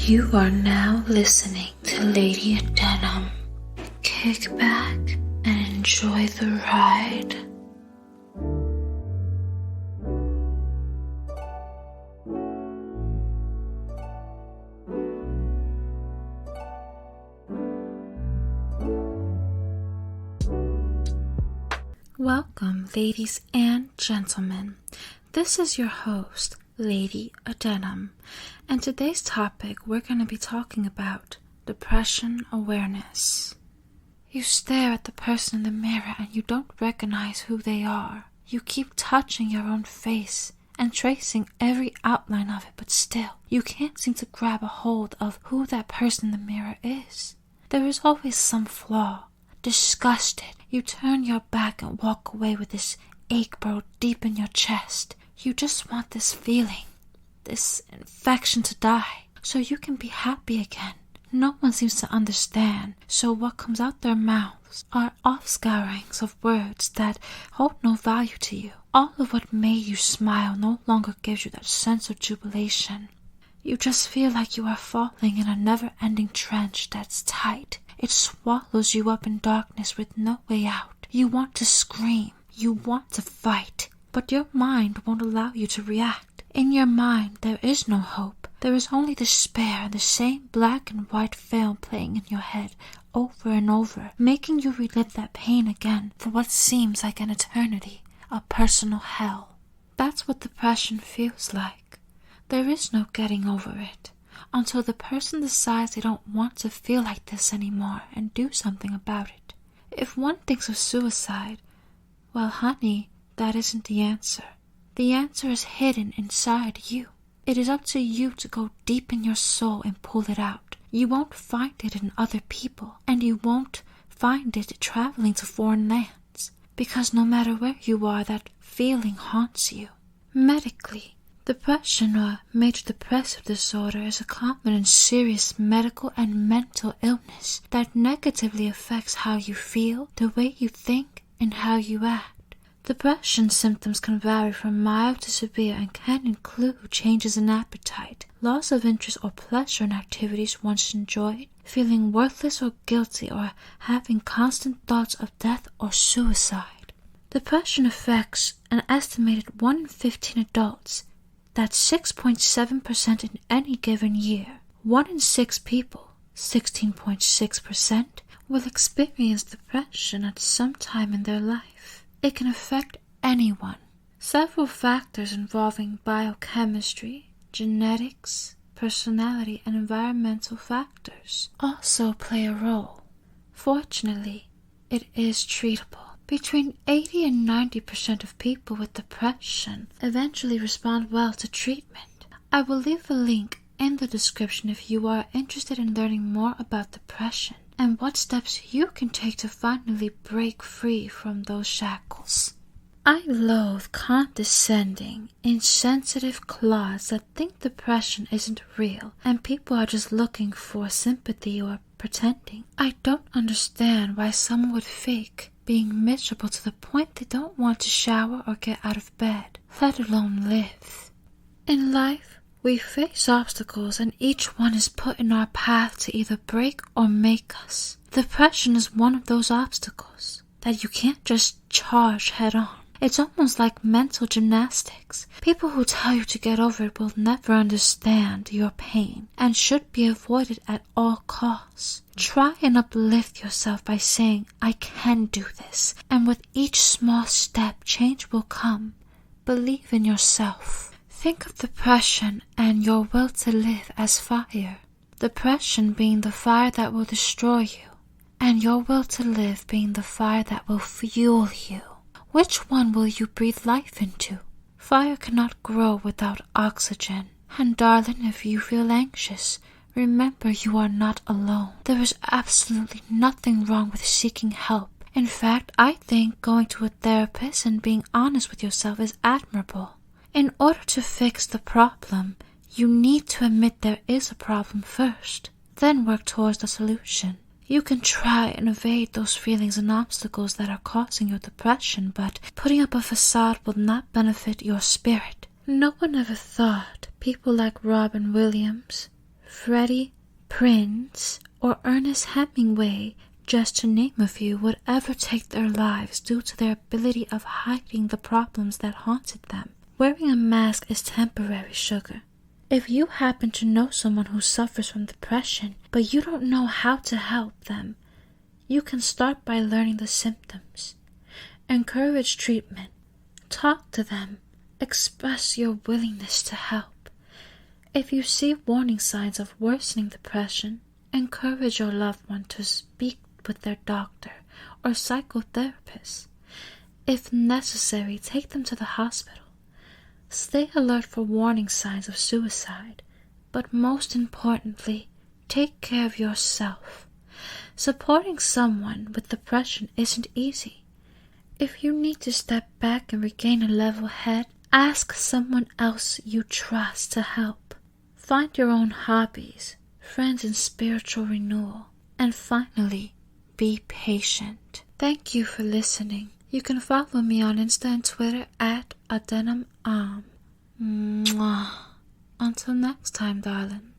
You are now listening to Lady Denim. Kick back and enjoy the ride. Welcome, ladies and gentlemen. This is your host, Lady Adenum, and today's topic we're going to be talking about depression awareness. You stare at the person in the mirror and you don't recognize who they are. You keep touching your own face and tracing every outline of it, but still, you can't seem to grab a hold of who that person in the mirror is. There is always some flaw. Disgusted, you turn your back and walk away with this ache burrowed deep in your chest. You just want this feeling, this infection to die, so you can be happy again. No one seems to understand, so what comes out their mouths are offscourings of words that hold no value to you. All of what made you smile no longer gives you that sense of jubilation. You just feel like you are falling in a never-ending trench that's tight. It swallows you up in darkness with no way out. You want to scream, you want to fight, but your mind won't allow you to react. In your mind, there is no hope. There is only despair and the same black and white film playing in your head over and over, making you relive that pain again for what seems like an eternity, a personal hell. That's what depression feels like. There is no getting over it until the person decides they don't want to feel like this anymore and do something about it. If one thinks of suicide, well, honey, that isn't the answer. The answer is hidden inside you. It is up to you to go deep in your soul and pull it out. You won't find it in other people, and you won't find it traveling to foreign lands, because no matter where you are, that feeling haunts you. Medically, depression or major depressive disorder is a common and serious medical and mental illness that negatively affects how you feel, the way you think, and how you act. Depression symptoms can vary from mild to severe and can include changes in appetite, loss of interest or pleasure in activities once enjoyed, feeling worthless or guilty, or having constant thoughts of death or suicide. Depression affects an estimated 1 in 15 adults. That's 6.7% in any given year. 1 in 6 people, 16.6%, will experience depression at some time in their life. It can affect anyone. Several factors involving biochemistry, genetics, personality, and environmental factors also play a role. Fortunately, it is treatable. Between 80 and 90% of people with depression eventually respond well to treatment. I will leave a link in the description if you are interested in learning more about depression and what steps you can take to finally break free from those shackles. I loathe condescending, insensitive clods that think depression isn't real and people are just looking for sympathy or pretending. I don't understand why someone would fake being miserable to the point they don't want to shower or get out of bed, let alone live. In life, we face obstacles and each one is put in our path to either break or make us. Depression is one of those obstacles that you can't just charge head on. It's almost like mental gymnastics. People who tell you to get over it will never understand your pain and should be avoided at all costs. Try and uplift yourself by saying, I can do this, and with each small step, change will come. Believe in yourself. Think of depression and your will to live as fire. Depression being the fire that will destroy you, and your will to live being the fire that will fuel you. Which one will you breathe life into? Fire cannot grow without oxygen. And darling, if you feel anxious, remember you are not alone. There is absolutely nothing wrong with seeking help. In fact, I think going to a therapist and being honest with yourself is admirable. In order to fix the problem, you need to admit there is a problem first, then work towards the solution. You can try and evade those feelings and obstacles that are causing your depression, but putting up a facade will not benefit your spirit. No one ever thought people like Robin Williams, Freddie Prinze, or Ernest Hemingway, just to name a few, would ever take their lives due to their ability of hiding the problems that haunted them. Wearing a mask is temporary, sugar. If you happen to know someone who suffers from depression, but you don't know how to help them, you can start by learning the symptoms. Encourage treatment. Talk to them. Express your willingness to help. If you see warning signs of worsening depression, encourage your loved one to speak with their doctor or psychotherapist. If necessary, take them to the hospital. Stay alert for warning signs of suicide, but most importantly, take care of yourself. Supporting someone with depression isn't easy. If you need to step back and regain a level head, ask someone else you trust to help. Find your own hobbies, friends in spiritual renewal, and finally, be patient. Thank you for listening. You can follow me on Insta and Twitter at @adenumam. Until next time, darling.